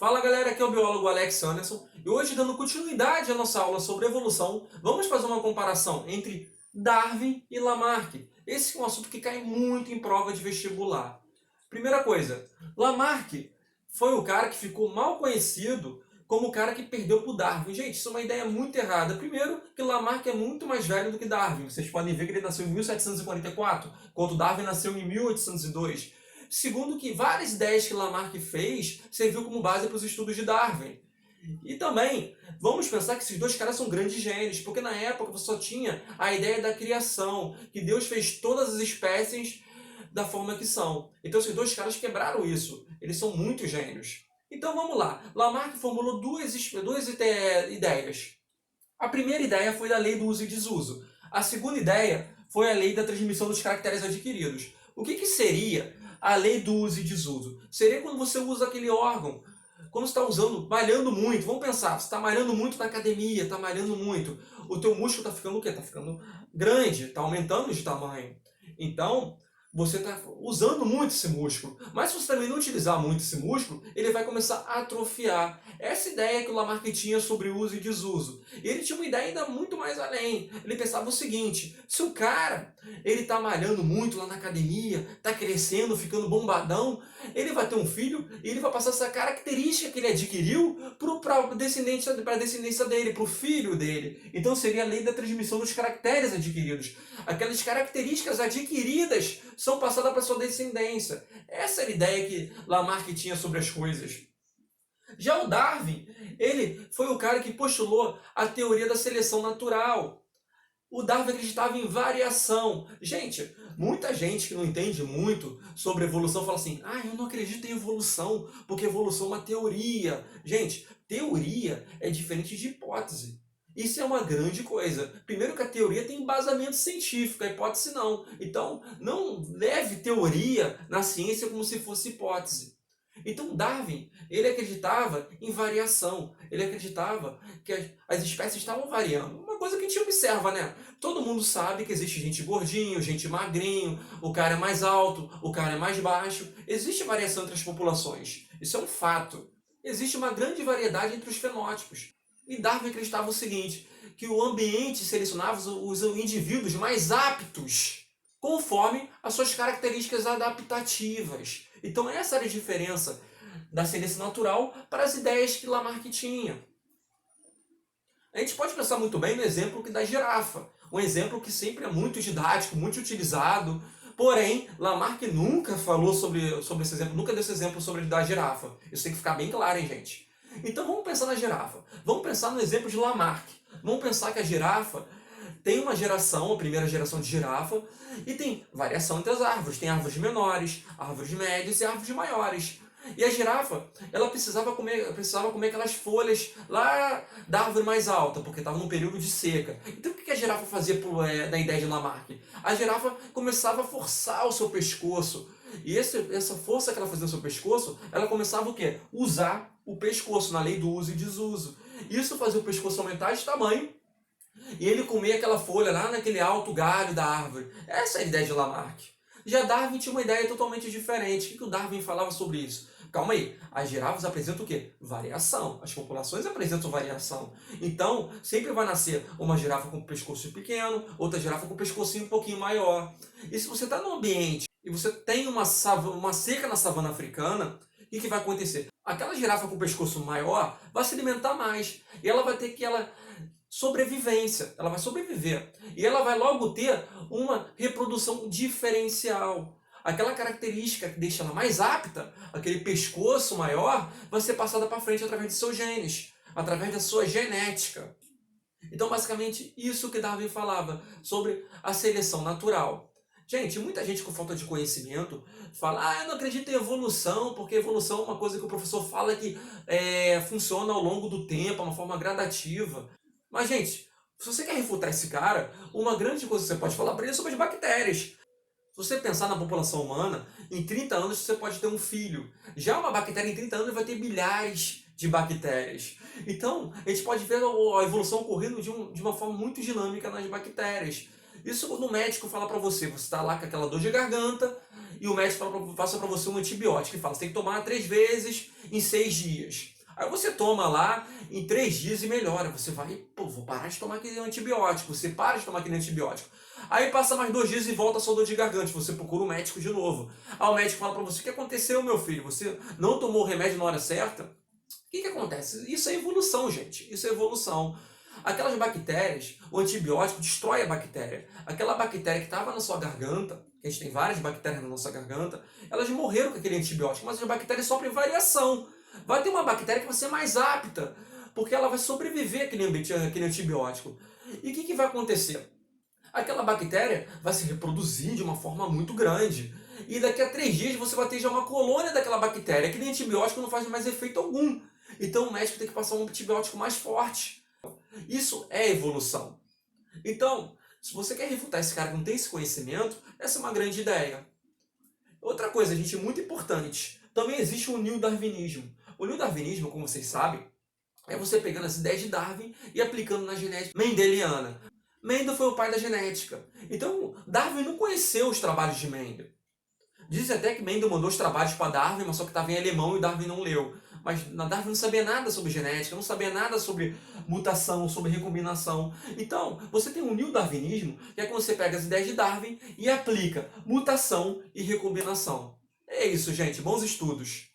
Fala galera, aqui é o biólogo Alex Anderson e hoje, dando continuidade à nossa aula sobre evolução, vamos fazer uma comparação entre Darwin e Lamarck. Esse é um assunto que cai muito em prova de vestibular. Primeira coisa, Lamarck foi o cara que ficou mal conhecido como o cara que perdeu para o Darwin. Gente, isso é uma ideia muito errada. Primeiro, que Lamarck é muito mais velho do que Darwin. Vocês podem ver que ele nasceu em 1744, enquanto Darwin nasceu em 1802. Segundo, que várias ideias que Lamarck fez serviu como base para os estudos de Darwin. E também, vamos pensar que esses dois caras são grandes gênios, porque na época você só tinha a ideia da criação, que Deus fez todas as espécies da forma que são. Então esses dois caras quebraram isso. Eles são muito gênios. Então vamos lá. Lamarck formulou duas ideias. A primeira ideia foi da lei do uso e desuso. A segunda ideia foi a lei da transmissão dos caracteres adquiridos. O que seria a lei do uso e desuso? Seria quando você usa aquele órgão, quando você está usando, malhando muito. Vamos pensar, você está malhando muito na academia, está malhando muito. O teu músculo está ficando o quê? Está ficando grande, está aumentando de tamanho. Então, você está usando muito esse músculo. Mas se você também não utilizar muito esse músculo, ele vai começar a atrofiar. Essa ideia que o Lamarck tinha sobre uso e desuso. E ele tinha uma ideia ainda muito mais além. Ele pensava o seguinte: se o cara ele está malhando muito lá na academia, está crescendo, ficando bombadão, ele vai ter um filho e ele vai passar essa característica que ele adquiriu para a descendência dele, para o filho dele. Então seria a lei da transmissão dos caracteres adquiridos. Aquelas características adquiridas são passadas para sua descendência. Essa era a ideia que Lamarck tinha sobre as coisas. Já o Darwin, ele foi o cara que postulou a teoria da seleção natural. O Darwin acreditava em variação. Gente, muita gente que não entende muito sobre evolução fala assim: ah, eu não acredito em evolução, porque evolução é uma teoria. Gente, teoria é diferente de hipótese. Isso é uma grande coisa. Primeiro que a teoria tem embasamento científico, a hipótese não. Então, não leve teoria na ciência como se fosse hipótese. Então Darwin, ele acreditava em variação. Ele acreditava que as espécies estavam variando. Uma coisa que a gente observa, né? Todo mundo sabe que existe gente gordinho, gente magrinho, o cara é mais alto, o cara é mais baixo. Existe variação entre as populações. Isso é um fato. Existe uma grande variedade entre os fenótipos. E Darwin acreditava o seguinte, que o ambiente selecionava os indivíduos mais aptos conforme as suas características adaptativas. Então essa era a diferença da seleção natural para as ideias que Lamarck tinha. A gente pode pensar muito bem no exemplo da girafa, um exemplo que sempre é muito didático, muito utilizado, porém Lamarck nunca falou sobre esse exemplo, nunca deu esse exemplo sobre da girafa. Isso tem que ficar bem claro, hein, gente? Então vamos pensar na girafa, vamos pensar no exemplo de Lamarck, vamos pensar que a girafa tem uma geração, a primeira geração de girafa, e tem variação entre as árvores. Tem árvores menores, árvores médias e árvores maiores. E a girafa, ela precisava comer aquelas folhas lá da árvore mais alta, porque estava num período de seca. Então o que a girafa fazia na ideia de Lamarck? A girafa começava a forçar o seu pescoço. E essa força que ela fazia no seu pescoço, ela começava o quê? Usar o pescoço, na lei do uso e desuso. Isso fazia o pescoço aumentar de tamanho, e ele comia aquela folha lá naquele alto galho da árvore. Essa é a ideia de Lamarck. Já Darwin tinha uma ideia totalmente diferente. O que o Darwin falava sobre isso? Calma aí, as girafas apresentam o quê? Variação. As populações apresentam variação. Então, sempre vai nascer uma girafa com o pescoço pequeno, outra girafa com o pescocinho um pouquinho maior. E se você está num ambiente e você tem uma seca na savana africana, o que vai acontecer? Aquela girafa com o pescoço maior vai se alimentar mais. E ela vai ter sobrevivência, ela vai sobreviver. E ela vai logo ter uma reprodução diferencial. Aquela característica que deixa ela mais apta, aquele pescoço maior, vai ser passada para frente através de seus genes, através da sua genética. Então, basicamente, isso que Darwin falava sobre a seleção natural. Gente, muita gente com falta de conhecimento fala: ah, eu não acredito em evolução, porque evolução é uma coisa que o professor fala que funciona ao longo do tempo, é uma forma gradativa. Mas, gente, se você quer refutar esse cara, uma grande coisa que você pode falar para ele é sobre as bactérias. Se você pensar na população humana, em 30 anos você pode ter um filho. Já uma bactéria em 30 anos vai ter milhares de bactérias. Então, a gente pode ver a evolução ocorrendo de uma forma muito dinâmica nas bactérias. Isso quando o médico fala para você está lá com aquela dor de garganta, e o médico passa para você um antibiótico e fala: você tem que tomar 3 vezes em 6 dias. Aí você toma lá, em 3 dias e melhora. Você vai, pô, vou parar de tomar aquele antibiótico. Você para de tomar aquele antibiótico. Aí passa mais 2 dias e volta a sua dor de garganta. Você procura o médico de novo. Aí o médico fala pra você, o que aconteceu, meu filho? Você não tomou o remédio na hora certa? O que acontece? Isso é evolução, gente. Isso é evolução. Aquelas bactérias, o antibiótico destrói a bactéria. Aquela bactéria que estava na sua garganta, que a gente tem várias bactérias na nossa garganta, elas morreram com aquele antibiótico, mas as bactérias sofrem variação. Vai ter uma bactéria que vai ser mais apta, porque ela vai sobreviver àquele antibiótico. E o que vai acontecer? Aquela bactéria vai se reproduzir de uma forma muito grande. E daqui a 3 dias você vai ter já uma colônia daquela bactéria. Aquele antibiótico não faz mais efeito algum. Então o médico tem que passar um antibiótico mais forte. Isso é evolução. Então, se você quer refutar esse cara que não tem esse conhecimento, essa é uma grande ideia. Outra coisa, gente, muito importante. Também existe o neo-darwinismo. O neo-darwinismo, como vocês sabem, é você pegando as ideias de Darwin e aplicando na genética mendeliana. Mendel foi o pai da genética. Então, Darwin não conheceu os trabalhos de Mendel. Diz até que Mendel mandou os trabalhos para Darwin, mas só que estava em alemão e Darwin não leu. Mas Darwin não sabia nada sobre genética, não sabia nada sobre mutação, sobre recombinação. Então, você tem um neo-darwinismo, que é quando você pega as ideias de Darwin e aplica mutação e recombinação. É isso, gente. Bons estudos.